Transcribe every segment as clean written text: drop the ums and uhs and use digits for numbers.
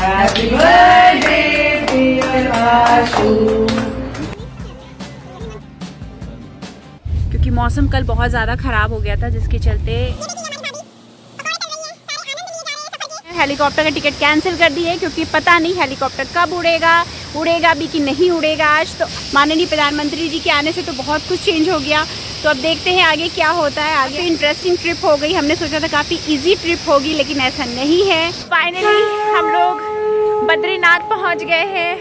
Happy birthday dear आशु। क्योंकि मौसम कल बहुत ज़्यादा ख़राब हो गया था, जिसके चलते हेलीकॉप्टर का टिकट कैंसिल कर दी है, क्योंकि पता नहीं हेलीकॉप्टर कब उड़ेगा भी कि नहीं उड़ेगा। आज तो माननीय प्रधानमंत्री जी के आने से तो बहुत कुछ चेंज हो गया, तो अब देखते हैं आगे क्या होता है। आगे इंटरेस्टिंग ट्रिप हो गई, हमने सोचा था काफ़ी इजी ट्रिप होगी, लेकिन ऐसा नहीं है। फाइनली हम लोग बद्रीनाथ पहुंच गए हैं,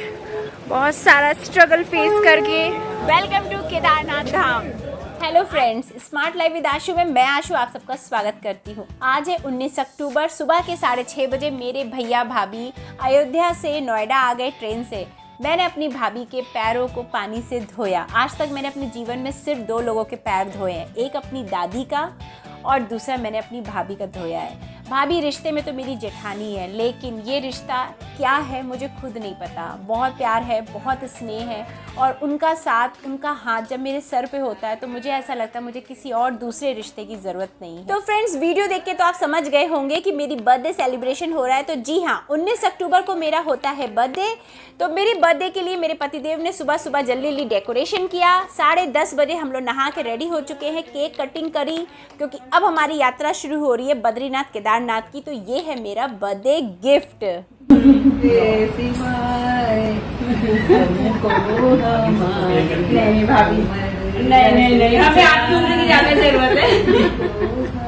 बहुत सारा स्ट्रगल फेस करके। Welcome to Kedarnath Dham. Hello friends, smart life with Ashu में मैं आशु आप सबका स्वागत करती हूँ। आज है 19 अक्टूबर, सुबह के 6:30 बजे मेरे भैया भाभी अयोध्या से नोएडा आ गए ट्रेन से। मैंने अपनी भाभी के पैरों को पानी से धोया। आज तक मैंने अपने जीवन में सिर्फ 2 लोगों के पैर धोए हैं, एक अपनी दादी का और दूसरा मैंने अपनी भाभी का धोया है। भाभी रिश्ते में तो मेरी जेठानी है, लेकिन ये रिश्ता क्या है मुझे खुद नहीं पता। बहुत प्यार है, बहुत स्नेह है, और उनका साथ, उनका हाथ जब मेरे सर पे होता है तो मुझे ऐसा लगता है मुझे किसी और दूसरे रिश्ते की ज़रूरत नहीं है। तो फ्रेंड्स, वीडियो देख के तो आप समझ गए होंगे कि मेरी बर्थडे सेलिब्रेशन हो रहा है। तो जी हाँ, 19 अक्टूबर को मेरा होता है बर्थडे। तो मेरी बर्थडे के लिए मेरे पतिदेव ने सुबह सुबह जल्दी डेकोरेशन किया। 10:30 बजे हम लोग नहा के रेडी हो चुके हैं, केक कटिंग करी, क्योंकि अब हमारी यात्रा शुरू हो रही है बद्रीनाथ केदारनाथ की। तो ये है मेरा बर्थडे गिफ्ट। नहीं भाभी, नहीं, हमें आपकी उम्र की ज़्यादा जरूरत है।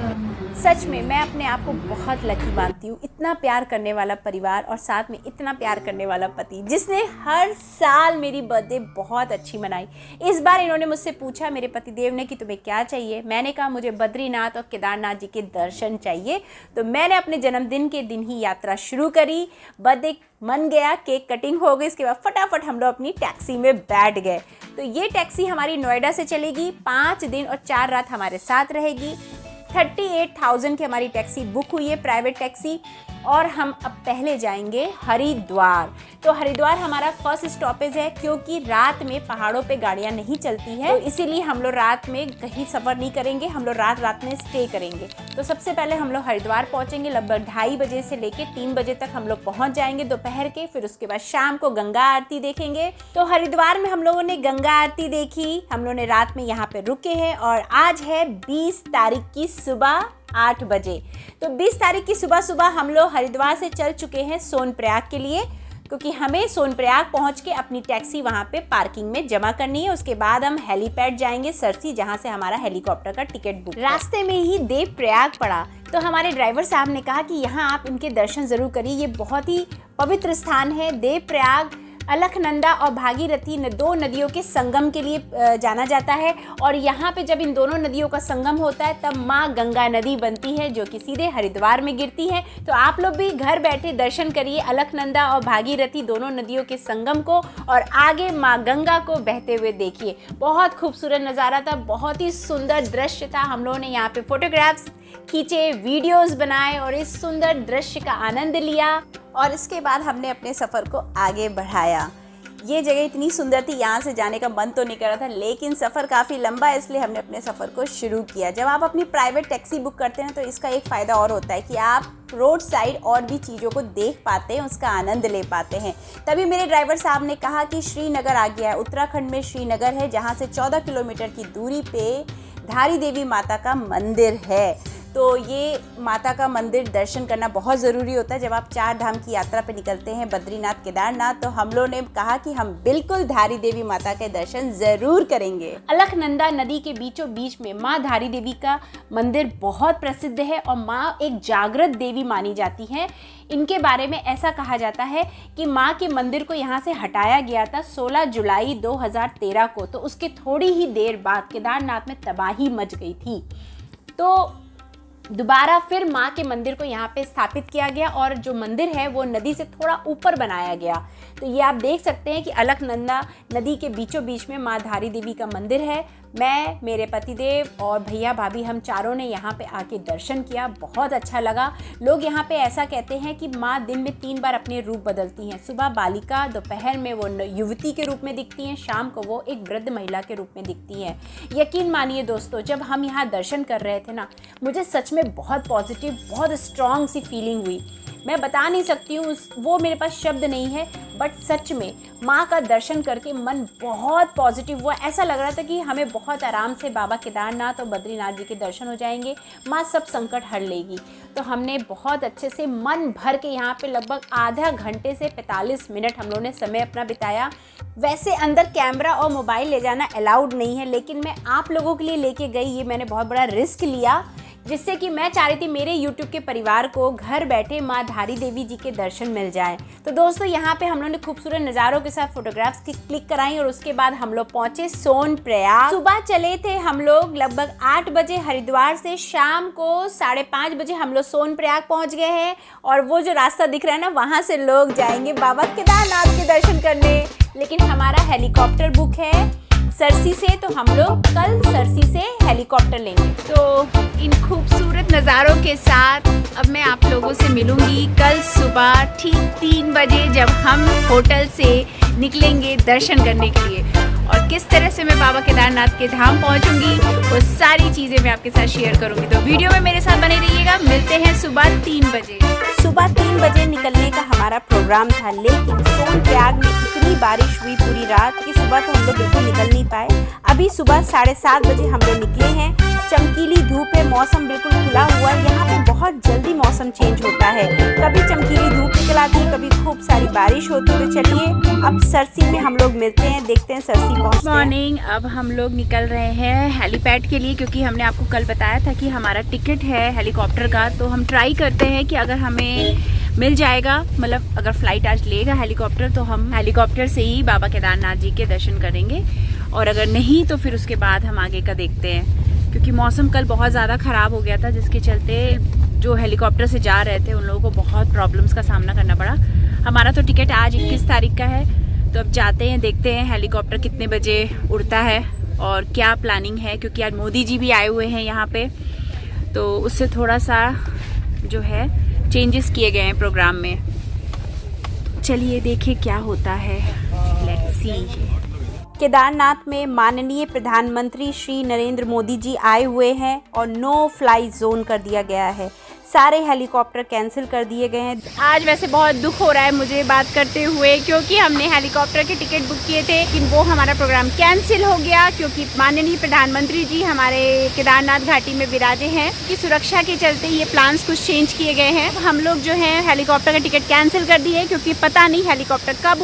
सच में मैं अपने आप को बहुत लकी मानती हूँ। इतना प्यार करने वाला परिवार और साथ में इतना प्यार करने वाला पति, जिसने हर साल मेरी बर्थडे बहुत अच्छी मनाई। इस बार इन्होंने मुझसे पूछा, मेरे पतिदेव ने, कि तुम्हें क्या चाहिए। मैंने कहा मुझे बद्रीनाथ और केदारनाथ जी के दर्शन चाहिए। तो मैंने अपने जन्मदिन के दिन ही यात्रा शुरू करी। बर्थडे मन गया, केक कटिंग हो गई, इसके बाद फटाफट हम लोग अपनी टैक्सी में बैठ गए। तो ये टैक्सी हमारी नोएडा से चलेगी, 5 दिन और 4 रात हमारे साथ रहेगी। 38,000 की हमारी टैक्सी बुक हुई है, प्राइवेट टैक्सी। और हम अब पहले जाएंगे हरिद्वार। तो हरिद्वार हमारा फर्स्ट स्टॉपेज है, क्योंकि रात में पहाड़ों पे गाड़ियाँ नहीं चलती है, तो इसीलिए हम लोग रात में कहीं सफ़र नहीं करेंगे, हम लोग रात में स्टे करेंगे। तो सबसे पहले हम लोग हरिद्वार पहुँचेंगे, लगभग 2:30 बजे से लेके 3 बजे तक हम लोग पहुँच जाएंगे दोपहर के। फिर उसके बाद शाम को गंगा आरती देखेंगे। तो हरिद्वार में हम लोगों ने गंगा आरती देखी, हम लोगों ने रात में यहाँ पे रुके हैं। और आज है 20 तारीख की सुबह 8 बजे। तो 20 तारीख की सुबह हम लोग हरिद्वार से चल चुके हैं सोनप्रयाग के लिए, क्योंकि हमें सोनप्रयाग पहुंच के अपनी टैक्सी वहां पे पार्किंग में जमा करनी है। उसके बाद हम हेलीपैड जाएंगे सरसी, जहां से हमारा हेलीकॉप्टर का टिकट बुक। रास्ते में ही देवप्रयाग पड़ा, तो हमारे ड्राइवर साहब ने कहा कि यहाँ आप इनके दर्शन ज़रूर करिए, ये बहुत ही पवित्र स्थान है। देवप्रयाग अलकनंदा और भागीरथी 2 नदियों के संगम के लिए जाना जाता है, और यहाँ पे जब इन दोनों नदियों का संगम होता है तब माँ गंगा नदी बनती है, जो कि सीधे हरिद्वार में गिरती है। तो आप लोग भी घर बैठे दर्शन करिए अलकनंदा और भागीरथी दोनों नदियों के संगम को, और आगे माँ गंगा को बहते हुए देखिए। बहुत खूबसूरत नज़ारा था, बहुत ही सुंदर दृश्य था। हम लोगों ने यहाँ पे फोटोग्राफ्स खींचे, वीडियोस बनाए और इस सुंदर दृश्य का आनंद लिया। और इसके बाद हमने अपने सफ़र को आगे बढ़ाया। ये जगह इतनी सुंदर थी, यहाँ से जाने का मन तो नहीं कर रहा था, लेकिन सफ़र काफ़ी लंबा है, इसलिए हमने अपने सफ़र को शुरू किया। जब आप अपनी प्राइवेट टैक्सी बुक करते हैं तो इसका एक फ़ायदा और होता है कि आप रोड साइड और भी चीज़ों को देख पाते हैं, उसका आनंद ले पाते हैं। तभी मेरे ड्राइवर साहब ने कहा कि श्रीनगर आ गया है, उत्तराखंड में श्रीनगर है, जहाँ से 14 किलोमीटर की दूरी पे धारी देवी माता का मंदिर है। तो ये माता का मंदिर दर्शन करना बहुत ज़रूरी होता है जब आप 4 धाम की यात्रा पे निकलते हैं, बद्रीनाथ केदारनाथ। तो हम लोगों ने कहा कि हम बिल्कुल धारी देवी माता के दर्शन ज़रूर करेंगे। अलकनंदा नदी के बीचों बीच में माँ धारी देवी का मंदिर बहुत प्रसिद्ध है, और माँ एक जागृत देवी मानी जाती है। इनके बारे में ऐसा कहा जाता है कि माँ के मंदिर को यहाँ से हटाया गया था 16 जुलाई 2013 को। तो उसके थोड़ी ही देर बाद केदारनाथ में तबाही मच गई थी, तो दोबारा फिर माँ के मंदिर को यहाँ पे स्थापित किया गया, और जो मंदिर है वो नदी से थोड़ा ऊपर बनाया गया। तो ये आप देख सकते हैं कि अलकनंदा नदी के बीचों बीच में माँ धारी देवी का मंदिर है। मैं, मेरे पतिदेव और भैया भाभी, हम चारों ने यहाँ पे आके दर्शन किया, बहुत अच्छा लगा। लोग यहाँ पे ऐसा कहते हैं कि माँ दिन में 3 बार अपने रूप बदलती हैं। सुबह बालिका, दोपहर में वो युवती के रूप में दिखती हैं, शाम को वो एक वृद्ध महिला के रूप में दिखती हैं। यकीन मानिए दोस्तों, जब हम यहाँ दर्शन कर रहे थे ना, मुझे सच में बहुत पॉजिटिव, बहुत स्ट्रॉन्ग सी फीलिंग हुई। मैं बता नहीं सकती हूँ, वो मेरे पास शब्द नहीं है। बट सच में माँ का दर्शन करके मन बहुत पॉजिटिव हुआ। ऐसा लग रहा था कि हमें बहुत आराम से बाबा केदारनाथ और बद्रीनाथ जी के दर्शन हो जाएंगे, माँ सब संकट हर लेगी। तो हमने बहुत अच्छे से मन भर के यहाँ पे लगभग आधा घंटे से 45 मिनट हम लोगों ने समय अपना बिताया। वैसे अंदर कैमरा और मोबाइल ले जाना अलाउड नहीं है, लेकिन मैं आप लोगों के लिए लेके गई, ये मैंने बहुत बड़ा रिस्क लिया, जिससे कि मैं चाह रही थी मेरे YouTube के परिवार को घर बैठे माँ धारी देवी जी के दर्शन मिल जाएं। तो दोस्तों यहाँ पे हम लोगों ने खूबसूरत नज़ारों के साथ फोटोग्राफ्स की क्लिक कराई और उसके बाद हम लोग पहुँचे सोनप्रयाग। सुबह चले थे हम लोग लगभग 8 बजे हरिद्वार से, शाम को 5:30 बजे हम लोग सोनप्रयाग पहुँच गए हैं। और वो जो रास्ता दिख रहा है ना, वहाँ से लोग जाएंगे बाबा केदारनाथ के दर्शन करने। लेकिन हमारा हेलीकॉप्टर बुक है सरसी से, तो हम लोग कल सरसी से हेलीकॉप्टर लेंगे। तो इन खूबसूरत नज़ारों के साथ अब मैं आप लोगों से मिलूंगी कल सुबह ठीक 3 बजे, जब हम होटल से निकलेंगे दर्शन करने के लिए। और किस तरह से मैं बाबा केदारनाथ के धाम पहुंचूंगी, वो सारी चीज़ें मैं आपके साथ शेयर करूंगी। तो वीडियो में मेरे साथ बने रहिएगा। मिलते हैं सुबह 3 बजे। सुबह 3 बजे निकलने का हमारा प्रोग्राम था, लेकिन सोनप्रयाग में इतनी बारिश हुई पूरी रात कि सुबह तो हम लोग बिल्कुल निकल नहीं पाए। अभी सुबह 7:30 बजे हम लोग निकले हैं। चमकीली धूप है, मौसम बिल्कुल खुला हुआ है। यहाँ पे बहुत जल्दी मौसम चेंज होता है, कभी चमकीली धूप निकल आती है, कभी खूब सारी बारिश होती है। तो चलिए अब सरसी में हम लोग मिलते हैं, देखते हैं सरसी पहुँचते हैं। मॉर्निंग, अब हम लोग निकल रहे हैं हेलीपैड के लिए, क्योंकि हमने आपको कल बताया था कि हमारा टिकट है हेलीकॉप्टर का। तो हम ट्राई करते हैं कि अगर हमें मिल जाएगा, मतलब अगर फ्लाइट आज लेगा हेलीकॉप्टर, तो हम हेलीकॉप्टर से ही बाबा केदारनाथ जी के दर्शन करेंगे। और अगर नहीं तो फिर उसके बाद हम आगे का देखते हैं, क्योंकि मौसम कल बहुत ज़्यादा ख़राब हो गया था, जिसके चलते जो हेलीकॉप्टर से जा रहे थे उन लोगों को बहुत प्रॉब्लम्स का सामना करना पड़ा। हमारा तो टिकट आज 21 तारीख का है, तो अब जाते हैं, देखते हैं हेलीकॉप्टर कितने बजे उड़ता है और क्या प्लानिंग है, क्योंकि आज मोदी जी भी आए हुए हैं यहाँ पे, तो उससे थोड़ा सा जो है चेंजेस किए गए हैं प्रोग्राम में। चलिए देखिए क्या होता है, लेट्स सी। केदारनाथ में माननीय प्रधानमंत्री श्री नरेंद्र मोदी जी आए हुए हैं और नो फ्लाई जोन कर दिया गया है। सारे हेलीकॉप्टर कैंसिल कर दिए गए हैं। आज वैसे बहुत दुख हो रहा है मुझे बात करते हुए, क्योंकि हमने हेलीकॉप्टर के टिकट बुक किए थे, लेकिन वो हमारा प्रोग्राम कैंसिल हो गया, क्योंकि माननीय प्रधानमंत्री जी हमारे केदारनाथ घाटी में विराजे हैं। कि सुरक्षा के चलते ये प्लान्स कुछ चेंज किए गए हैं। हम लोग जो है हेलीकॉप्टर का टिकट कैंसिल कर दिए, क्योंकि पता नहीं हेलीकॉप्टर कब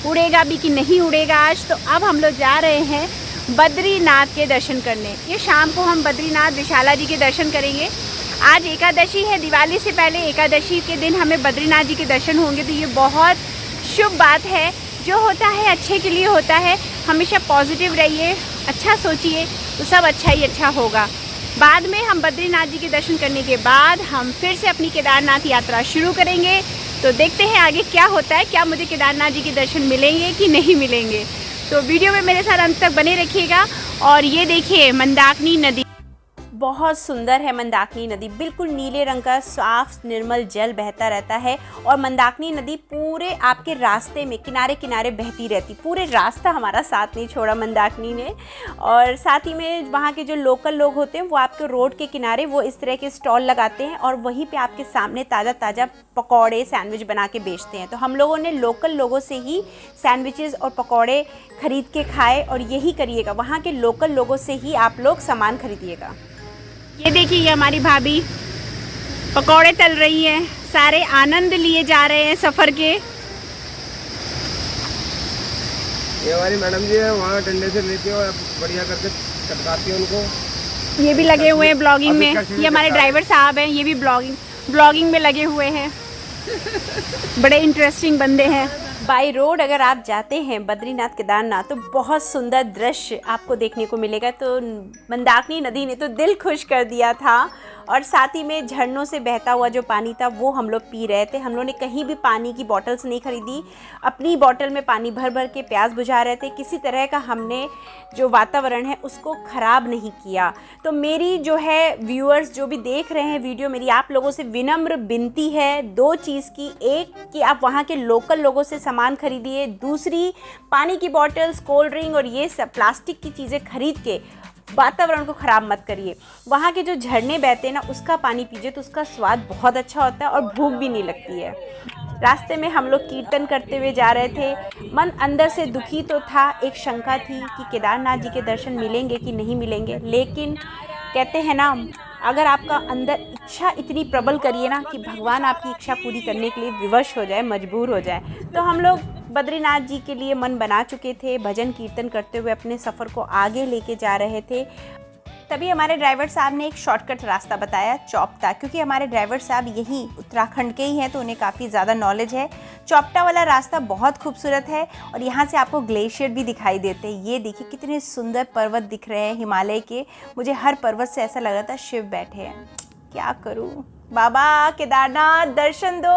उड़ेगा भी कि नहीं उड़ेगा आज। तो अब हम लोग जा रहे हैं बद्रीनाथ के दर्शन करने। ये शाम को हम बद्रीनाथ विशाला जी के दर्शन करेंगे। आज एकादशी है, दिवाली से पहले एकादशी के दिन हमें बद्रीनाथ जी के दर्शन होंगे, तो ये बहुत शुभ बात है। जो होता है अच्छे के लिए होता है, हमेशा पॉजिटिव रहिए, अच्छा सोचिए, तो सब अच्छा ही अच्छा होगा। बाद में हम बद्रीनाथ जी के दर्शन करने के बाद हम फिर से अपनी केदारनाथ यात्रा शुरू करेंगे। तो देखते हैं आगे क्या होता है, क्या मुझे केदारनाथ जी के दर्शन मिलेंगे कि नहीं मिलेंगे। तो वीडियो में मेरे साथ अंत तक बने रखिएगा। और ये देखिए मंदाकिनी नदी, बहुत सुंदर है मंदाकिनी नदी, बिल्कुल नीले रंग का साफ निर्मल जल बहता रहता है। और मंदाकिनी नदी पूरे आपके रास्ते में किनारे किनारे बहती रहती, पूरे रास्ता हमारा साथ नहीं छोड़ा मंदाकिनी ने। और साथ ही में वहाँ के जो लोकल लोग होते हैं वो आपके रोड के किनारे वो इस तरह के स्टॉल लगाते हैं और वहीं पे आपके सामने ताज़ा ताज़ा पकौड़े सैंडविच बना के बेचते हैं। तो हम लोगों ने लोकल लोगों से ही सैंडविचेस और पकौड़े खरीद के खाए, और यही करिएगा, वहाँ के लोकल लोगों से ही आप लोग सामान खरीदिएगा। ये देखिए, ये हमारी भाभी पकौड़े तल रही हैं, सारे आनंद लिए जा रहे हैं सफ़र के। ये हमारी मैडम जी है, वहाँ डंडे से लेती है और बढ़िया करके चटकाती है उनको। ये भी लगे हुए हैं ब्लॉगिंग में। ये हमारे ड्राइवर साहब हैं, ये भी ब्लॉगिंग में लगे हुए हैं। बड़े इंटरेस्टिंग बंदे हैं। बाई रोड अगर आप जाते हैं बद्रीनाथ केदारनाथ तो बहुत सुंदर दृश्य आपको देखने को मिलेगा। तो मंदाकिनी नदी ने तो दिल खुश कर दिया था, और साथ ही में झरनों से बहता हुआ जो पानी था वो हम लोग पी रहे थे। हम लोग ने कहीं भी पानी की बॉटल्स नहीं खरीदी, अपनी बॉटल में पानी भर भर के प्यास बुझा रहे थे। किसी तरह का हमने जो वातावरण है उसको ख़राब नहीं किया। तो मेरी जो है व्यूअर्स जो भी देख रहे हैं वीडियो, मेरी आप लोगों से विनम्र विनती है दो चीज़ की। एक कि आप वहाँ के लोकल लोगों से सामान खरीदिए, दूसरी पानी की बॉटल्स, कोल्ड ड्रिंक और ये सब प्लास्टिक की चीज़ें खरीद के वातावरण को ख़राब मत करिए। वहाँ के जो झरने बहते हैं ना, उसका पानी पीजिए तो उसका स्वाद बहुत अच्छा होता है और भूख भी नहीं लगती है। रास्ते में हम लोग कीर्तन करते हुए जा रहे थे। मन अंदर से दुखी तो था, एक शंका थी कि केदारनाथ जी के दर्शन मिलेंगे कि नहीं मिलेंगे, लेकिन कहते हैं ना, अगर आपका अंदर इच्छा इतनी प्रबल करिए ना कि भगवान आपकी इच्छा पूरी करने के लिए विवश हो जाए, मजबूर हो जाए। तो हम लोग बद्रीनाथ जी के लिए मन बना चुके थे, भजन कीर्तन करते हुए अपने सफ़र को आगे लेके जा रहे थे। तभी हमारे ड्राइवर साहब ने एक शॉर्टकट रास्ता बताया, चौपटा, क्योंकि हमारे ड्राइवर साहब यही उत्तराखंड के ही हैं तो उन्हें काफ़ी ज़्यादा नॉलेज है। चौपटा वाला रास्ता बहुत खूबसूरत है और यहाँ से आपको ग्लेशियर भी दिखाई देते हैं। ये देखिए कितने सुंदर पर्वत दिख रहे हैं हिमालय के। मुझे हर पर्वत से ऐसा लग रहा था शिव बैठे हैं। क्या करूँ बाबा, केदारनाथ दर्शन दो।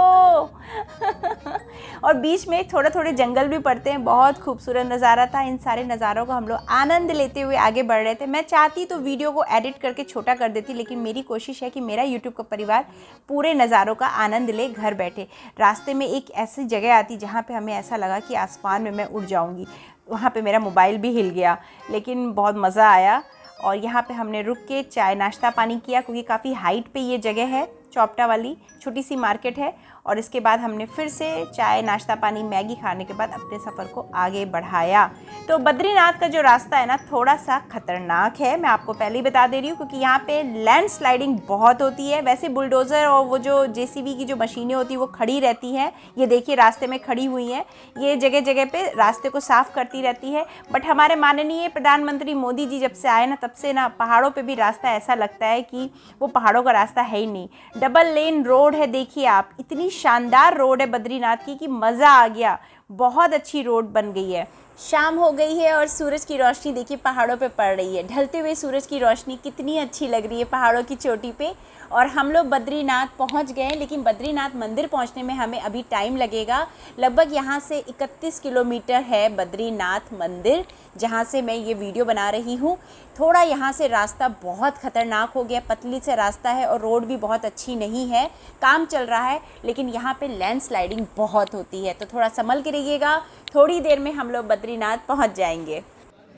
और बीच में थोड़े थोड़े जंगल भी पड़ते हैं, बहुत खूबसूरत नज़ारा था। इन सारे नज़ारों का हम लोग आनंद लेते हुए आगे बढ़ रहे थे। मैं चाहती तो वीडियो को एडिट करके छोटा कर देती, लेकिन मेरी कोशिश है कि मेरा यूट्यूब का परिवार पूरे नज़ारों का आनंद ले घर बैठे। रास्ते में एक ऐसी जगह आती जहाँ पर हमें ऐसा लगा कि आसमान में मैं उड़ जाऊँगी। वहाँ पर मेरा मोबाइल भी हिल गया, लेकिन बहुत मज़ा आया। और यहाँ पे हमने रुक के चाय नाश्ता पानी किया, क्योंकि काफ़ी हाइट पे ये जगह है। चौपटा वाली छोटी सी मार्केट है। और इसके बाद हमने फिर से चाय नाश्ता पानी मैगी खाने के बाद अपने सफ़र को आगे बढ़ाया। तो बद्रीनाथ का जो रास्ता है ना, थोड़ा सा ख़तरनाक है, मैं आपको पहले ही बता दे रही हूँ, क्योंकि यहाँ पे लैंडस्लाइडिंग बहुत होती है। वैसे बुलडोज़र और वो जो जेसीबी की जो मशीनें होती हैं वो खड़ी रहती हैं। ये देखिए रास्ते में खड़ी हुई हैं, ये जगह जगह पे रास्ते को साफ़ करती रहती है। बट हमारे माननीय प्रधानमंत्री मोदी जी जब से आए ना, तब से ना पहाड़ों पर भी रास्ता ऐसा लगता है कि वो पहाड़ों का रास्ता है ही नहीं। डबल लेन रोड है, देखिए आप, इतनी शानदार रोड है बद्रीनाथ की कि मज़ा आ गया। बहुत अच्छी रोड बन गई है। शाम हो गई है और सूरज की रोशनी देखिए पहाड़ों पे पड़ रही है। ढलते हुए सूरज की रोशनी कितनी अच्छी लग रही है पहाड़ों की चोटी पे। और हम लोग बद्रीनाथ पहुंच गए, लेकिन बद्रीनाथ मंदिर पहुंचने में हमें अभी टाइम लगेगा। लगभग यहां से 31 किलोमीटर है बद्रीनाथ मंदिर, जहां से मैं ये वीडियो बना रही हूं। थोड़ा यहां से रास्ता बहुत ख़तरनाक हो गया, पतली से रास्ता है और रोड भी बहुत अच्छी नहीं है। काम चल रहा है, लेकिन यहाँ पे लैंडस्लाइडिंग बहुत होती है, तो थोड़ा संभल के रहिएगा। थोड़ी देर में हम लोग बद्रीनाथ पहुँच जाएंगे।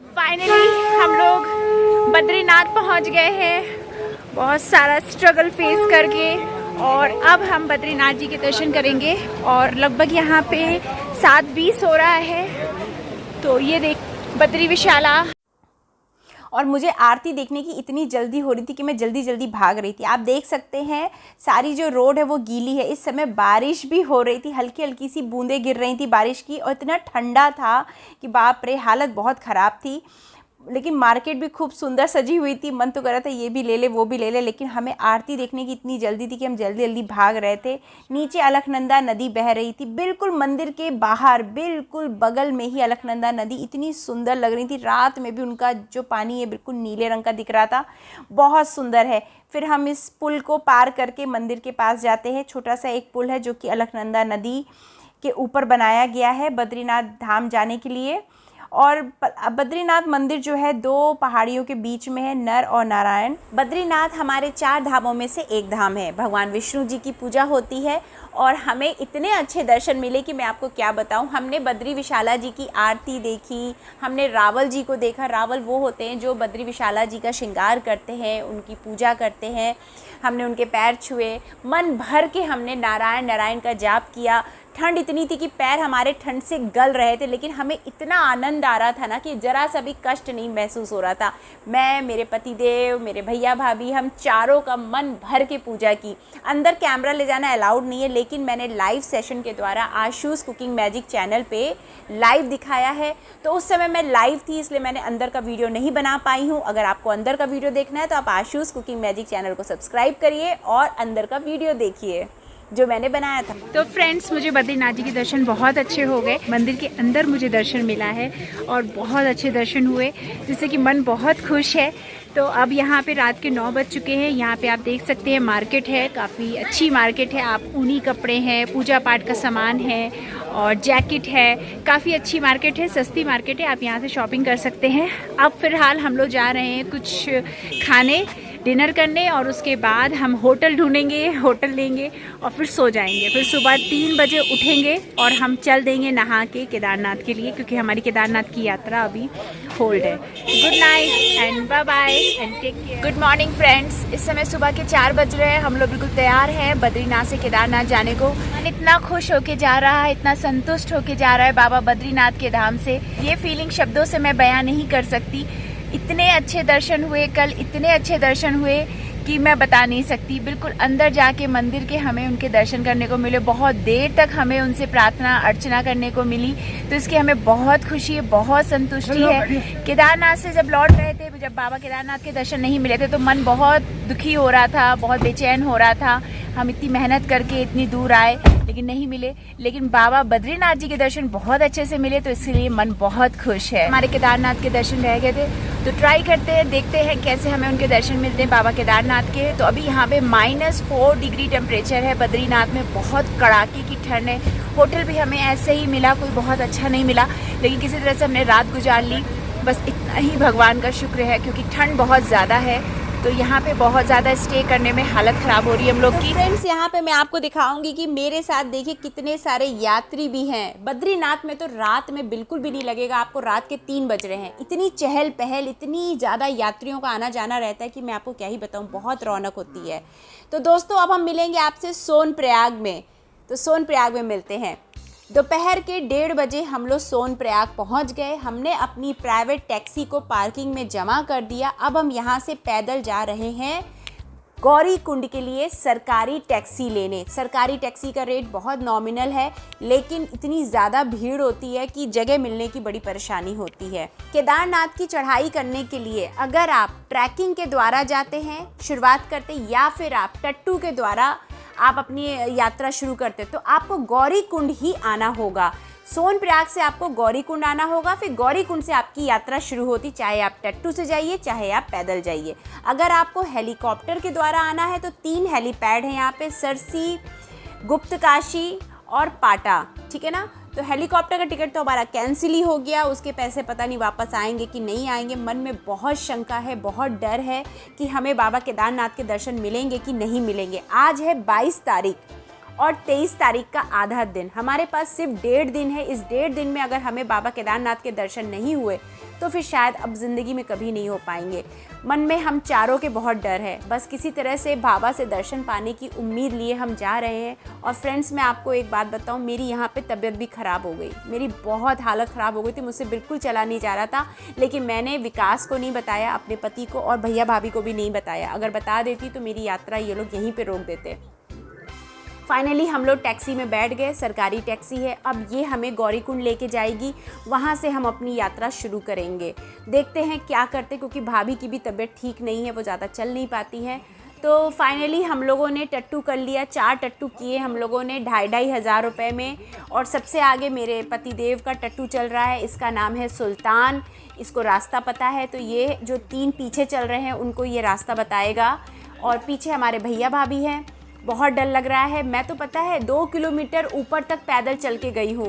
फाइनली हम लोग बद्रीनाथ पहुँच गए हैं, बहुत सारा स्ट्रगल फेस करके। और अब हम बद्रीनाथ जी के दर्शन करेंगे। और लगभग यहाँ पे 7:20 हो रहा है। तो ये देख बद्री विशाला। और मुझे आरती देखने की इतनी जल्दी हो रही थी कि मैं जल्दी जल्दी भाग रही थी। आप देख सकते हैं सारी जो रोड है वो गीली है। इस समय बारिश भी हो रही थी, हल्की हल्की सी बूंदें गिर रही थी बारिश की, और इतना ठंडा था कि बाप रे, हालत बहुत ख़राब थी। लेकिन मार्केट भी खूब सुंदर सजी हुई थी। मन तो कर रहा था ये भी ले ले वो भी ले ले, लेकिन हमें आरती देखने की इतनी जल्दी थी कि हम जल्दी जल्दी भाग रहे थे। नीचे अलकनंदा नदी बह रही थी, बिल्कुल मंदिर के बाहर, बिल्कुल बगल में ही अलकनंदा नदी इतनी सुंदर लग रही थी। रात में भी उनका जो पानी है बिल्कुल नीले रंग का दिख रहा था, बहुत सुंदर है। फिर हम इस पुल को पार करके मंदिर के पास जाते हैं। छोटा सा एक पुल है जो कि अलकनंदा नदी के ऊपर बनाया गया है बद्रीनाथ धाम जाने के लिए। और बद्रीनाथ मंदिर जो है 2 पहाड़ियों के बीच में है, नर और नारायण। बद्रीनाथ हमारे 4 धामों में से एक धाम है। भगवान विष्णु जी की पूजा होती है और हमें इतने अच्छे दर्शन मिले कि मैं आपको क्या बताऊं। हमने बद्री विशाला जी की आरती देखी, हमने रावल जी को देखा। रावल वो होते हैं जो बद्री विशाला जी का श्रृंगार करते हैं, उनकी पूजा करते हैं। हमने उनके पैर छुए, मन भर के हमने नारायण नारायण का जाप किया। ठंड इतनी थी कि पैर हमारे ठंड से गल रहे थे, लेकिन हमें इतना आनंद आ रहा था ना कि ज़रा सा भी कष्ट नहीं महसूस हो रहा था। मैं, मेरे पतिदेव, मेरे भैया भाभी, हम चारों का मन भर के पूजा की। अंदर कैमरा ले जाना अलाउड नहीं है, लेकिन मैंने लाइव सेशन के द्वारा आशूज़ कुकिंग मैजिक चैनल पे लाइव दिखाया है। तो उस समय मैं लाइव थी, इसलिए मैंने अंदर का वीडियो नहीं बना पाई हूँ। अगर आपको अंदर का वीडियो देखना है तो आप आशूज़ कुकिंग मैजिक चैनल को सब्सक्राइब करिए और अंदर का वीडियो देखिए जो मैंने बनाया था। तो फ्रेंड्स, मुझे बद्रीनाथ जी के दर्शन बहुत अच्छे हो गए। मंदिर के अंदर मुझे दर्शन मिला है और बहुत अच्छे दर्शन हुए, जिससे कि मन बहुत खुश है। तो अब यहाँ पे रात के 9 बज चुके हैं। यहाँ पे आप देख सकते हैं मार्केट है, काफ़ी अच्छी मार्केट है। आप ऊनी कपड़े हैं, पूजा पाठ का सामान है और जैकेट है। काफ़ी अच्छी मार्केट है, सस्ती मार्केट है, आप यहाँ से शॉपिंग कर सकते हैं। अब फ़िलहाल हम लोग जा रहे हैं कुछ खाने। डिनर करने और उसके बाद हम होटल ढूंढेंगे, होटल लेंगे और फिर सो जाएंगे। फिर सुबह 3 बजे उठेंगे और हम चल देंगे नहा के केदारनाथ के लिए, क्योंकि हमारी केदारनाथ की यात्रा अभी होल्ड है। Good night and bye bye and take care. Good morning friends, इस समय सुबह के 4 बज रहे हैं। हम लोग बिल्कुल तैयार हैं बद्रीनाथ से केदारनाथ जाने को। मन इतना खुश होके जा रहा है, इतना संतुष्ट होके जा रहा है बाबा बद्रीनाथ के धाम से। ये फीलिंग शब्दों से मैं बयां नहीं कर सकती। इतने अच्छे दर्शन हुए कल, इतने अच्छे दर्शन हुए कि मैं बता नहीं सकती। बिल्कुल अंदर जाके मंदिर के हमें उनके दर्शन करने को मिले। बहुत देर तक हमें उनसे प्रार्थना अर्चना करने को मिली, तो इसकी हमें बहुत खुशी है, बहुत संतुष्टि है। केदारनाथ से जब लौट रहे थे, जब बाबा केदारनाथ के दर्शन नहीं मिले थे तो मन बहुत दुखी हो रहा था, बहुत बेचैन हो रहा था। हम इतनी मेहनत करके इतनी दूर आए लेकिन नहीं मिले, लेकिन बाबा बद्रीनाथ जी के दर्शन बहुत अच्छे से मिले, तो इसलिए मन बहुत खुश है। हमारे केदारनाथ के दर्शन रह गए थे, तो ट्राई करते हैं, देखते हैं कैसे हमें उनके दर्शन मिलते हैं बाबा केदारनाथ के। तो अभी यहाँ पे -4 डिग्री टेम्परेचर है बद्रीनाथ में, बहुत कड़ाके की ठंड है। होटल भी हमें ऐसे ही मिला, कोई बहुत अच्छा नहीं मिला, लेकिन किसी तरह से हमने रात गुजार ली। बस इतना ही भगवान का शुक्र है, क्योंकि ठंड बहुत ज़्यादा है, तो यहाँ पे बहुत ज़्यादा स्टे करने में हालत ख़राब हो रही है हम लोग की। फ्रेंड्स, यहाँ पे मैं आपको दिखाऊंगी कि मेरे साथ देखिए कितने सारे यात्री भी हैं। बद्रीनाथ में तो रात में बिल्कुल भी नहीं लगेगा आपको, रात के 3 बज रहे हैं। इतनी चहल पहल, इतनी ज़्यादा यात्रियों का आना जाना रहता है कि मैं आपको क्या ही बताऊँ, बहुत रौनक होती है। तो दोस्तों, अब हम मिलेंगे आपसे सोनप्रयाग में। तो सोनप्रयाग में मिलते हैं। दोपहर के 1:30 बजे हम लोग सोनप्रयाग पहुंच गए। हमने अपनी प्राइवेट टैक्सी को पार्किंग में जमा कर दिया। अब हम यहां से पैदल जा रहे हैं गौरी कुंड के लिए सरकारी टैक्सी लेने। सरकारी टैक्सी का रेट बहुत नॉमिनल है, लेकिन इतनी ज़्यादा भीड़ होती है कि जगह मिलने की बड़ी परेशानी होती है। केदारनाथ की चढ़ाई करने के लिए अगर आप ट्रैकिंग के द्वारा जाते हैं, शुरुआत करते, या फिर आप टट्टू के द्वारा आप अपनी यात्रा शुरू करते, तो आपको गौरी कुंड ही आना होगा। सोनप्रयाग से आपको गौरी कुंड आना होगा, फिर गौरी कुंड से आपकी यात्रा शुरू होती, चाहे आप टट्टू से जाइए चाहे आप पैदल जाइए। अगर आपको हेलीकॉप्टर के द्वारा आना है तो 3 हेलीपैड हैं यहाँ पे, सरसी, गुप्तकाशी और पाटा, ठीक है ना। तो हेलीकॉप्टर का टिकट तो हमारा कैंसिल ही हो गया, उसके पैसे पता नहीं वापस आएंगे कि नहीं आएंगे। मन में बहुत शंका है, बहुत डर है कि हमें बाबा केदारनाथ के दर्शन मिलेंगे कि नहीं मिलेंगे। आज है 22 तारीख और 23 तारीख का आधा दिन, हमारे पास सिर्फ 1.5 दिन है। इस 1.5 दिन में अगर हमें बाबा केदारनाथ के दर्शन नहीं हुए तो फिर शायद अब ज़िंदगी में कभी नहीं हो पाएंगे। मन में हम चारों के बहुत डर है, बस किसी तरह से बाबा से दर्शन पाने की उम्मीद लिए हम जा रहे हैं। और फ्रेंड्स, मैं आपको एक बात बताऊं, मेरी यहाँ पे तबीयत भी ख़राब हो गई, मेरी बहुत हालत ख़राब हो गई थी, मुझसे बिल्कुल चला नहीं जा रहा था। लेकिन मैंने विकास को नहीं बताया, अपने पति को और भैया भाभी को भी नहीं बताया। अगर बता देती तो मेरी यात्रा ये लोग यहीं पर रोक देते। फाइनली हम लोग टैक्सी में बैठ गए, सरकारी टैक्सी है। अब ये हमें गौरी कुंड लेके जाएगी, वहाँ से हम अपनी यात्रा शुरू करेंगे। देखते हैं क्या करते, क्योंकि भाभी की भी तबीयत ठीक नहीं है, वो ज़्यादा चल नहीं पाती हैं। तो फाइनली हम लोगों ने टट्टू कर लिया, 4 टट्टू किए हम लोगों ने 2,500 हज़ार रुपये में। और सबसे आगे मेरे पतिदेव का टट्टू चल रहा है, इसका नाम है सुल्तान, इसको रास्ता पता है। तो ये जो 3 पीछे चल रहे हैं उनको ये रास्ता बताएगा। और पीछे हमारे भैया भाभी हैं। बहुत डर लग रहा है। मैं तो पता है 2 किलोमीटर ऊपर तक पैदल चल के गई हूँ।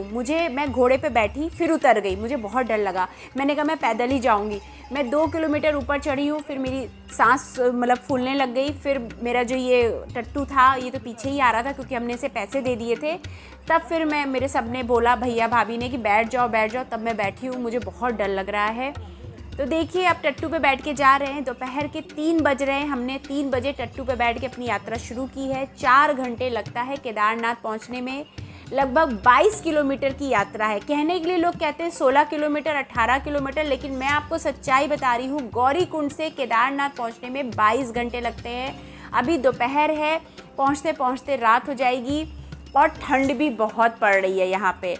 मैं घोड़े पे बैठी फिर उतर गई, मुझे बहुत डर लगा। मैंने कहा मैं पैदल ही जाऊँगी। मैं 2 किलोमीटर ऊपर चढ़ी हूँ, फिर मेरी सांस मतलब फूलने लग गई। फिर मेरा जो ये टट्टू था ये तो पीछे ही आ रहा था, क्योंकि हमने इसे पैसे दे दिए थे। तब फिर मेरे सबने बोला, भैया भाभी ने, कि बैठ जाओ बैठ जाओ। तब मैं बैठी हूँ, मुझे बहुत डर लग रहा है। तो देखिए अब टट्टू पे बैठ के जा रहे हैं। दोपहर के 3 बज रहे हैं, हमने 3 बजे टट्टू पे बैठ के अपनी यात्रा शुरू की है। 4 घंटे लगता है केदारनाथ पहुंचने में। लगभग 22 किलोमीटर की यात्रा है। कहने के लिए लोग कहते हैं 16 किलोमीटर 18 किलोमीटर, लेकिन मैं आपको सच्चाई बता रही हूँ, गौरी कुंड से केदारनाथ पहुँचने में 22 घंटे लगते हैं। अभी दोपहर है, पहुँचते पहुँचते रात हो जाएगी और ठंड भी बहुत पड़ रही है। यहाँ पे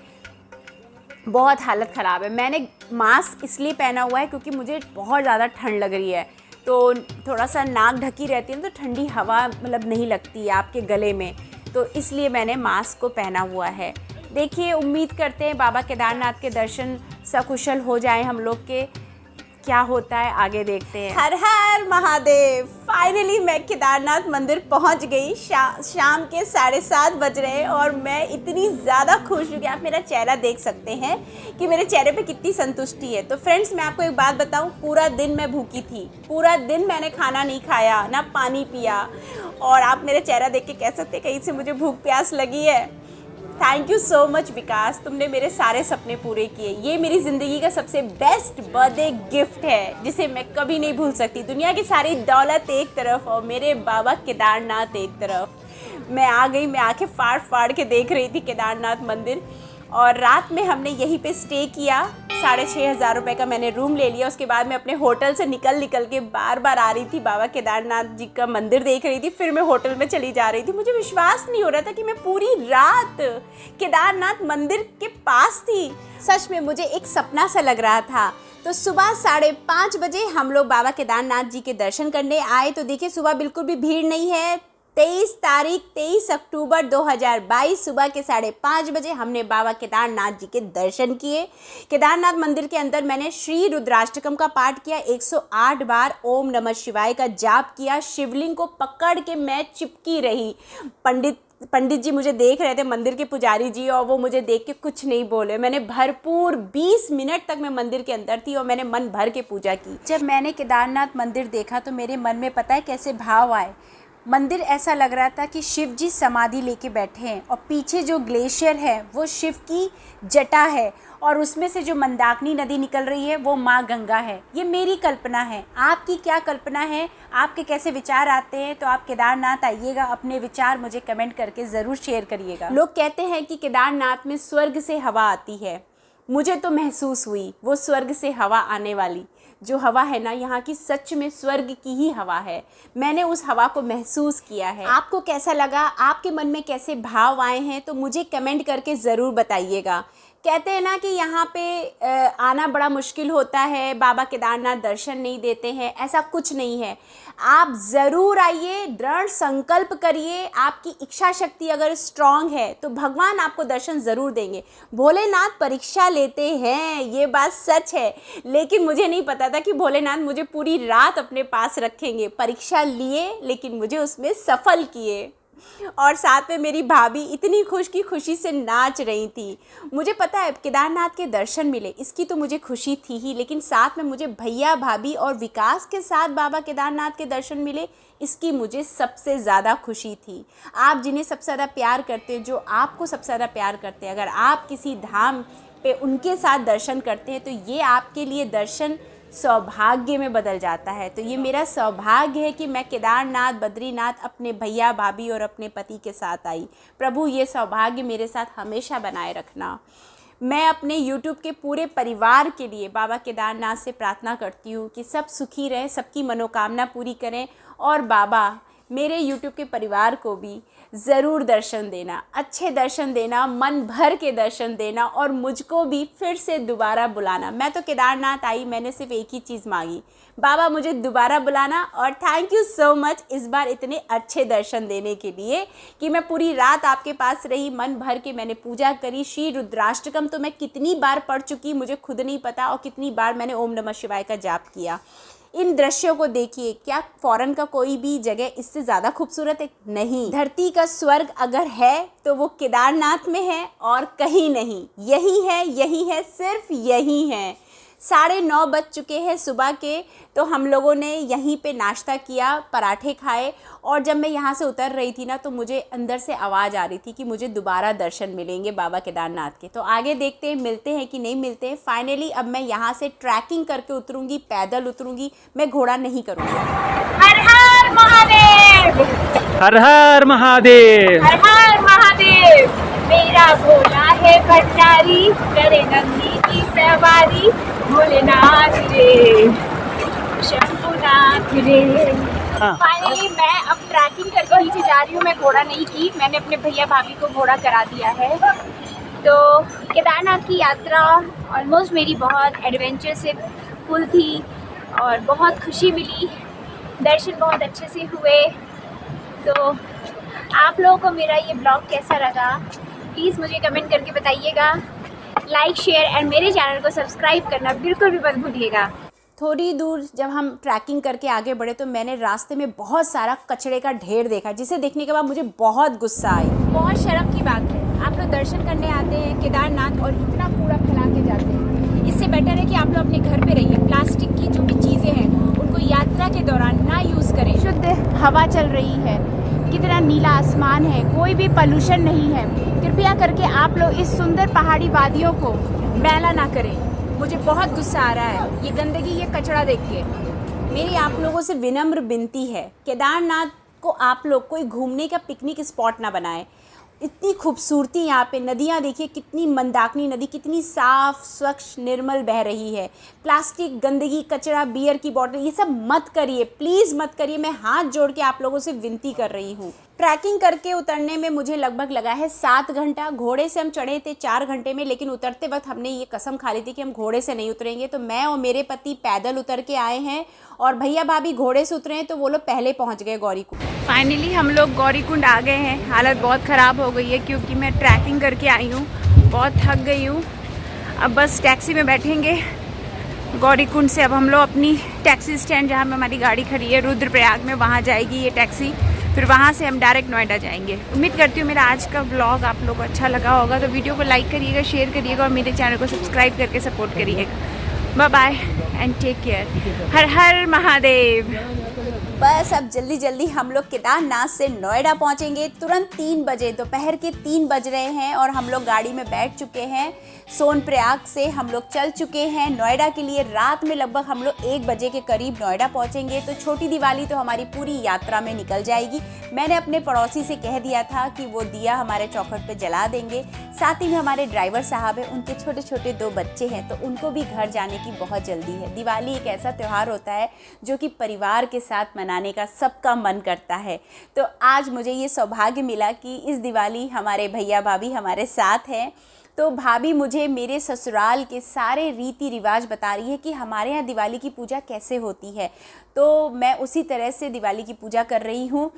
बहुत हालत ख़राब है। मैंने मास्क इसलिए पहना हुआ है क्योंकि मुझे बहुत ज़्यादा ठंड लग रही है, तो थोड़ा सा नाक ढकी रहती है, तो ठंडी हवा मतलब नहीं लगती है आपके गले में, तो इसलिए मैंने मास्क को पहना हुआ है। देखिए उम्मीद करते हैं बाबा केदारनाथ के दर्शन सकुशल हो जाएं हम लोग के। क्या होता है आगे देखते हैं। हर हर महादेव। फाइनली मैं केदारनाथ मंदिर पहुंच गई। शाम के 7:30 बज रहे हैं और मैं इतनी ज़्यादा खुश हूँ कि आप मेरा चेहरा देख सकते हैं कि मेरे चेहरे पे कितनी संतुष्टि है। तो फ्रेंड्स, मैं आपको एक बात बताऊँ, पूरा दिन मैं भूखी थी, पूरा दिन मैंने खाना नहीं खाया, ना पानी पिया, और आप मेरा चेहरा देख के कह सकते हैं कहीं से मुझे भूख प्यास लगी है। थैंक यू सो मच विकास, तुमने मेरे सारे सपने पूरे किए। ये मेरी ज़िंदगी का सबसे बेस्ट बर्थडे गिफ्ट है जिसे मैं कभी नहीं भूल सकती। दुनिया की सारी दौलत एक तरफ और मेरे बाबा केदारनाथ एक तरफ। मैं आ गई, मैं आंखें फाड़ फाड़ के देख रही थी केदारनाथ मंदिर। और रात में हमने यहीं पे स्टे किया। 6,500 रुपये का मैंने रूम ले लिया। उसके बाद मैं अपने होटल से निकल के बार बार आ रही थी, बाबा केदारनाथ जी का मंदिर देख रही थी, फिर मैं होटल में चली जा रही थी। मुझे विश्वास नहीं हो रहा था कि मैं पूरी रात केदारनाथ मंदिर के पास थी। सच में मुझे एक सपना सा लग रहा था। तो सुबह 5:30 बजे हम लोग बाबा केदारनाथ जी के दर्शन करने आए। तो देखिए, सुबह बिल्कुल भी भीड़ नहीं है। 23 अक्टूबर 2022 सुबह के 5:30 बजे हमने बाबा केदारनाथ जी के दर्शन किए। केदारनाथ मंदिर के अंदर मैंने श्री रुद्राष्टकम का पाठ किया, 108 बार ओम नमः शिवाय का जाप किया। शिवलिंग को पकड़ के मैं चिपकी रही। पंडित जी मुझे देख रहे थे, मंदिर के पुजारी जी, और वो मुझे देख के कुछ नहीं बोले। मैंने भरपूर 20 मिनट तक मैं मंदिर के अंदर थी और मैंने मन भर के पूजा की। जब मैंने केदारनाथ मंदिर देखा तो मेरे मन में पता है कैसे भाव आए। मंदिर ऐसा लग रहा था कि शिव जी समाधि लेके बैठे हैं और पीछे जो ग्लेशियर है वो शिव की जटा है और उसमें से जो मंदाकिनी नदी निकल रही है वो माँ गंगा है। ये मेरी कल्पना है। आपकी क्या कल्पना है? आपके कैसे विचार आते हैं? तो आप केदारनाथ आइएगा, अपने विचार मुझे कमेंट करके ज़रूर शेयर करिएगा। लोग कहते हैं कि केदारनाथ में स्वर्ग से हवा आती है। मुझे तो महसूस हुई वो स्वर्ग से हवा आने वाली जो हवा है ना, यहाँ की सच में स्वर्ग की ही हवा है। मैंने उस हवा को महसूस किया है। आपको कैसा लगा? आपके मन में कैसे भाव आए हैं? तो मुझे कमेंट करके ज़रूर बताइएगा। कहते हैं ना कि यहाँ पे आना बड़ा मुश्किल होता है, बाबा केदारनाथ दर्शन नहीं देते हैं। ऐसा कुछ नहीं है। आप ज़रूर आइए, दृढ़ संकल्प करिए। आपकी इच्छा शक्ति अगर स्ट्रांग है तो भगवान आपको दर्शन ज़रूर देंगे। भोलेनाथ परीक्षा लेते हैं, ये बात सच है, लेकिन मुझे नहीं पता था कि भोलेनाथ मुझे पूरी रात अपने पास रखेंगे। परीक्षा लिए लेकिन मुझे उसमें सफल किए। और साथ में मेरी भाभी इतनी खुश की खुशी से नाच रही थी। मुझे पता है केदारनाथ के दर्शन मिले, इसकी तो मुझे खुशी थी ही, लेकिन साथ में मुझे भैया भाभी और विकास के साथ बाबा केदारनाथ के दर्शन मिले, इसकी मुझे सबसे ज़्यादा खुशी थी। आप जिन्हें सबसे ज़्यादा प्यार करते हैं, जो आपको सबसे ज़्यादा प्यार करते हैं, अगर आप किसी धाम पे उनके साथ दर्शन करते हैं तो ये आपके लिए दर्शन सौभाग्य में बदल जाता है। तो ये मेरा सौभाग्य है कि मैं केदारनाथ बद्रीनाथ अपने भैया भाभी और अपने पति के साथ आई। प्रभु ये सौभाग्य मेरे साथ हमेशा बनाए रखना। मैं अपने YouTube के पूरे परिवार के लिए बाबा केदारनाथ से प्रार्थना करती हूँ कि सब सुखी रहें, सबकी मनोकामना पूरी करें, और बाबा मेरे YouTube के परिवार को भी ज़रूर दर्शन देना, अच्छे दर्शन देना, मन भर के दर्शन देना, और मुझको भी फिर से दोबारा बुलाना। मैं तो केदारनाथ आई, मैंने सिर्फ एक ही चीज़ मांगी, बाबा मुझे दोबारा बुलाना। और थैंक यू सो मच इस बार इतने अच्छे दर्शन देने के लिए कि मैं पूरी रात आपके पास रही, मन भर के मैंने पूजा करी। श्री रुद्राष्टकम तो मैं कितनी बार पढ़ चुकी मुझे खुद नहीं पता, और कितनी बार मैंने ओम नमः शिवाय का जाप किया। इन दृश्यों को देखिए, क्या फॉरेन का कोई भी जगह इससे ज़्यादा खूबसूरत है? नहीं। धरती का स्वर्ग अगर है तो वो केदारनाथ में है और कहीं नहीं। यही है, सिर्फ यही है। 9:30 बज चुके हैं सुबह के। तो हम लोगों ने यहीं पे नाश्ता किया, पराठे खाए, और जब मैं यहाँ से उतर रही थी ना तो मुझे अंदर से आवाज़ आ रही थी कि मुझे दोबारा दर्शन मिलेंगे बाबा केदारनाथ के। तो आगे देखते हैं मिलते हैं कि नहीं मिलते हैं। फाइनली अब मैं यहाँ से ट्रैकिंग करके उतरूँगी, पैदल उतरूँगी, मैं घोड़ा नहीं करूँगी। हर हर महादेव, हर हर महादेव, हर हर महादेव। मेरा भोला है भंडारी, करे नंदी की सवारी, भोलेनाथ रे, शंभुनाथ रे। फाइनली मैं अब ट्रैकिंग करके नीचे जा रही हूँ। मैं घोड़ा नहीं की, मैंने अपने भैया भाभी को घोड़ा करा दिया है। तो केदारनाथ की यात्रा ऑलमोस्ट मेरी बहुत एडवेंचर से फुल थी और बहुत खुशी मिली। दर्शन बहुत अच्छे से हुए। तो आप लोगों को मेरा ये ब्लॉग कैसा लगा प्लीज़ मुझे कमेंट करके बताइएगा। लाइक शेयर एंड मेरे चैनल को सब्सक्राइब करना बिल्कुल भी मत भूलिएगा। थोड़ी दूर जब हम ट्रैकिंग करके आगे बढ़े तो मैंने रास्ते में बहुत सारा कचरे का ढेर देखा, जिसे देखने के बाद मुझे बहुत गुस्सा आई। बहुत शर्म की बात है, आप लोग दर्शन करने आते हैं केदारनाथ और इतना कूड़ा फैला के जाते हैं। इससे बेटर है कि आप लोग अपने घर पे रहिए। प्लास्टिक की जो भी चीज़ें हैं उनको यात्रा के दौरान ना यूज़ करें। शुद्ध हवा चल रही है, कितना नीला आसमान है, कोई भी पॉल्यूशन नहीं है। कृपया करके आप लोग इस सुंदर पहाड़ी वादियों को मैला ना करें। मुझे बहुत गुस्सा आ रहा है ये गंदगी, ये कचरा देख के। मेरी आप लोगों से विनम्र विनती है, केदारनाथ को आप लोग कोई घूमने का पिकनिक स्पॉट ना बनाएं। इतनी खूबसूरती यहाँ पे, नदियाँ देखिए कितनी, मंदाकिनी नदी कितनी साफ़ स्वच्छ निर्मल बह रही है। प्लास्टिक, गंदगी, कचरा, बियर की बोतल, ये सब मत करिए, प्लीज़ मत करिए। मैं हाथ जोड़ के आप लोगों से विनती कर रही हूँ। ट्रैकिंग करके उतरने में मुझे लगभग लगा है 7 घंटा। घोड़े से हम चढ़े थे 4 घंटे में, लेकिन उतरते वक्त हमने ये कसम खा ली थी कि हम घोड़े से नहीं उतरेंगे। तो मैं और मेरे पति पैदल उतर के आए हैं और भैया भाभी घोड़े से उतरे हैं, तो वो लोग पहले पहुंच गए गौरीकुंड। फाइनली हम लोग गौरीकुंड आ गए हैं। हालत बहुत ख़राब हो गई है क्योंकि मैं ट्रैकिंग करके आई हूँ, बहुत थक गई हूँ। अब बस टैक्सी में बैठेंगे गौरीकुंड से। अब हम लोग अपनी टैक्सी स्टैंड जहाँ पे हमारी गाड़ी खड़ी है रुद्रप्रयाग में, वहाँ जाएगी ये टैक्सी। फिर वहाँ से हम डायरेक्ट नोएडा जाएंगे। उम्मीद करती हूँ मेरा आज का व्लॉग आप लोगों को अच्छा लगा होगा। तो वीडियो को लाइक करिएगा, शेयर करिएगा और मेरे चैनल को सब्सक्राइब करके सपोर्ट करिएगा। Bye bye and take care. हर हर महादेव। बस अब जल्दी जल्दी हम लोग केदारनाथ से नोएडा पहुंचेंगे तुरंत 3 बजे। दोपहर के 3 बज रहे हैं और हम लोग गाड़ी में बैठ चुके हैं। सोनप्रयाग से हम लोग चल चुके हैं नोएडा के लिए। रात में लगभग हम लोग 1 बजे के करीब नोएडा पहुंचेंगे। तो छोटी दिवाली तो हमारी पूरी यात्रा में निकल जाएगी। मैंने अपने पड़ोसी से कह दिया था कि वो दिया हमारे चौखट पे जला देंगे। साथ ही में हमारे ड्राइवर साहब हैं, उनके छोटे छोटे 2 बच्चे हैं, तो उनको भी घर जाने की बहुत जल्दी है। दिवाली एक ऐसा त्यौहार होता है जो कि परिवार के साथ मनाने का सबका मन करता है। तो आज मुझे ये सौभाग्य मिला कि इस दिवाली हमारे भैया भाभी हमारे साथ हैं। तो भाभी मुझे मेरे ससुराल के सारे रीति रिवाज बता रही है कि हमारे यहाँ दिवाली की पूजा कैसे होती है। तो मैं उसी तरह से दिवाली की पूजा कर रही हूँ।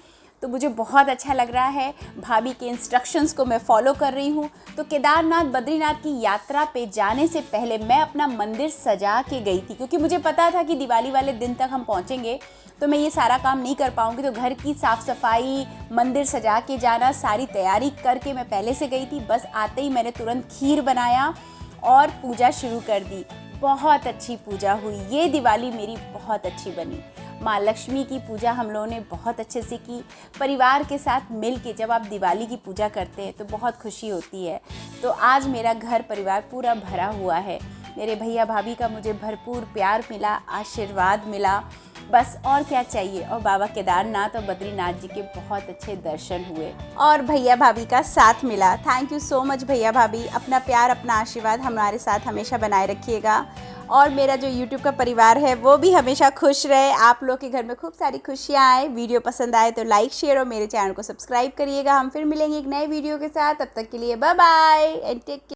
तो मुझे बहुत अच्छा लग रहा है। भाभी के इंस्ट्रक्शंस को मैं फॉलो कर रही हूँ। तो केदारनाथ बद्रीनाथ की यात्रा पे जाने से पहले मैं अपना मंदिर सजा के गई थी, क्योंकि मुझे पता था कि दिवाली वाले दिन तक हम पहुँचेंगे तो मैं ये सारा काम नहीं कर पाऊँगी। तो घर की साफ़ सफाई, मंदिर सजा के जाना, सारी तैयारी करके मैं पहले से गई थी। बस आते ही मैंने तुरंत खीर बनाया और पूजा शुरू कर दी। बहुत अच्छी पूजा हुई। ये दिवाली मेरी बहुत अच्छी बनी। माँ लक्ष्मी की पूजा हम लोगों ने बहुत अच्छे से की। परिवार के साथ मिल के जब आप दिवाली की पूजा करते हैं तो बहुत खुशी होती है। तो आज मेरा घर परिवार पूरा भरा हुआ है। मेरे भैया भाभी का मुझे भरपूर प्यार मिला, आशीर्वाद मिला, बस और क्या चाहिए। और बाबा केदारनाथ और बद्रीनाथ जी के बहुत अच्छे दर्शन हुए और भैया भाभी का साथ मिला। थैंक यू सो मच भैया भाभी। अपना प्यार, अपना आशीर्वाद हमारे साथ हमेशा बनाए रखिएगा। और मेरा जो YouTube का परिवार है वो भी हमेशा खुश रहे। आप लोग के घर में खूब सारी खुशियाँ आए। वीडियो पसंद आए तो लाइक, शेयर और मेरे चैनल को सब्सक्राइब करिएगा। हम फिर मिलेंगे एक नए वीडियो के साथ। तब तक के लिए bye bye and take care.